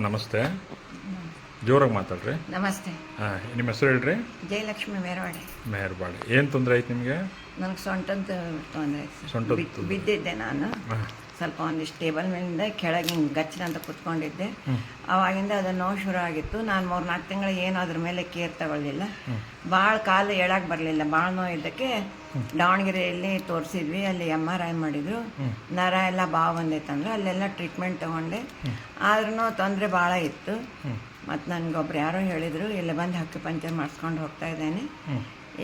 ನಮಸ್ತೆ, ಜೋರಾಗಿ ಮಾತಾಡ್ರಿ. ನಮಸ್ತೆ. ನಿಮ್ಮ ಹೆಸರು ಹೇಳ್ರಿ? ಜಯಲಕ್ಷ್ಮಿ ಮೇರವಾಡೆ. ಮೆಹರ್ಬಾಡಿ. ಏನು ತೊಂದರೆ ಆಯ್ತು ನಿಮಗೆ? ನನಗೆ ಸೊಂಟದ ತೊಂದರೆ ಆಯ್ತು. ಸೊಂಟದ ಬಿದ್ದಿದ್ದೆ ನಾನು. ಸ್ವಲ್ಪ ಒಂದಿಷ್ಟು ಟೇಬಲ್ ಮೇಲಿಂದ ಕೆಳಗೆ ಹಿಂಗೆ ಗಚ್ಚನ ಅಂತ ಕುತ್ಕೊಂಡಿದ್ದೆ. ಆವಾಗಿಂದ ಅದು ನೋವು ಶುರು ಆಗಿತ್ತು. ನಾನು 3-4 ತಿಂಗಳು ಏನು ಅದ್ರ ಮೇಲೆ ಕೇರ್ ತಗೊಳ್ಳಿಲ್ಲ. ಭಾಳ ಕಾಲು ಹೇಳಕ್ಕೆ ಬರಲಿಲ್ಲ. ಭಾಳ ನೋವು ಇದ್ದಕ್ಕೆ ದಾವಣಗೆರೆಯಲ್ಲಿ ತೋರಿಸಿದ್ವಿ. ಅಲ್ಲಿ MRI ಮಾಡಿದರು. ನರ ಎಲ್ಲ ಬಾವು ಬಂದೈತಂದ್ರೆ ಅಲ್ಲೆಲ್ಲ ಟ್ರೀಟ್ಮೆಂಟ್ ತೊಗೊಂಡೆ. ಆದ್ರೂ ತೊಂದರೆ ಭಾಳ ಇತ್ತು. ಮತ್ತು ನನಗೊಬ್ರು ಯಾರೋ ಹೇಳಿದರು, ಇಲ್ಲಿ ಬಂದು ಹಕ್ಕಿ ಪಂಚರ್ ಮಾಡಿಸ್ಕೊಂಡು ಹೋಗ್ತಾ ಇದ್ದೇನೆ.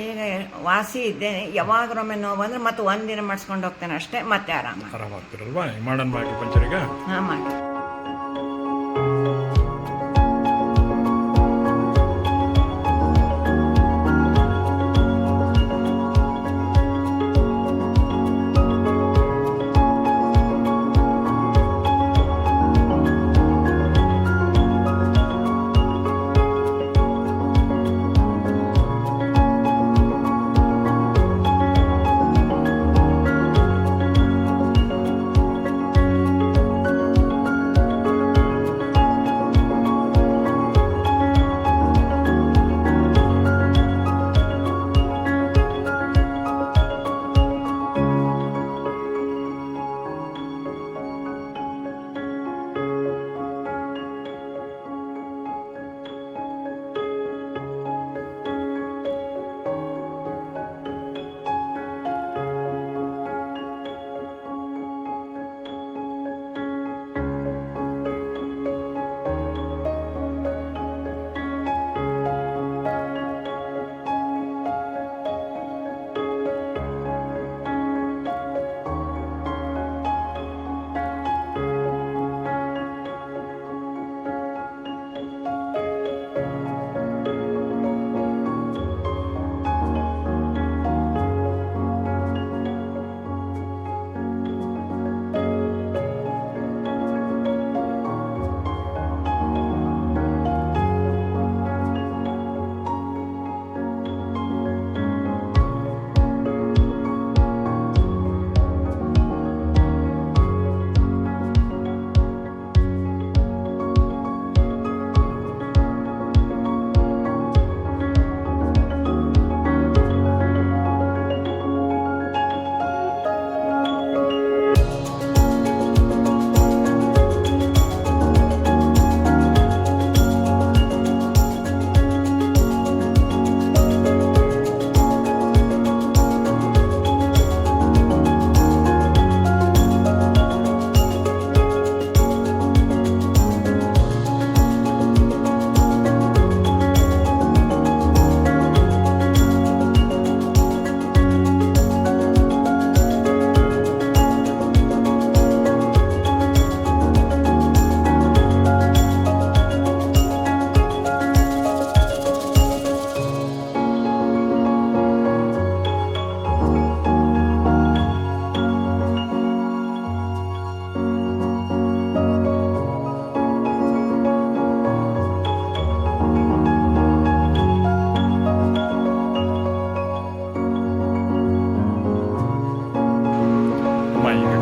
ಈಗ ವಾಸಿ ಇದ್ದೇನೆ. ಯಾವಾಗರೊಮ್ಮೆ ನೋವು ಬಂದರೆ ಮತ್ತೆ ಒಂದಿನ ಮಾಡಿಸ್ಕೊಂಡು ಹೋಗ್ತೇನೆ ಅಷ್ಟೇ, ಮತ್ತೆ ಆರಾಮಾಗ್ತಿರಲ್ವಾ? ಮಾಡೋಣ ಹಕ್ಕಿ ಪಂಚರ್. ಹಾಂ, ಮಾಡಿ.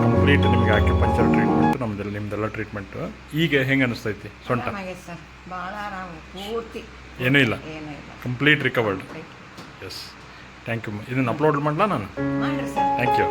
ಕಂಪ್ಲೀಟ್ ನಿಮಗೆ ಹಾಕಿ ಪಂಚರ್ ಟ್ರೀಟ್ಮೆಂಟ್ ನಿಮ್ದೆಲ್ಲ ಟ್ರೀಟ್ಮೆಂಟ್ ಈಗ ಹೆಂಗೆ ಅನಿಸ್ತೈತಿ? ಸೊಂಟ ಭಾಳ ಆರಾಮ, ಪೂರ್ತಿ ಏನೂ ಇಲ್ಲ, complete recovered. Yes, thank you. ಇದನ್ನು ಅಪ್ಲೋಡ್ ಮಾಡಲಾ ನಾನು? Thank you.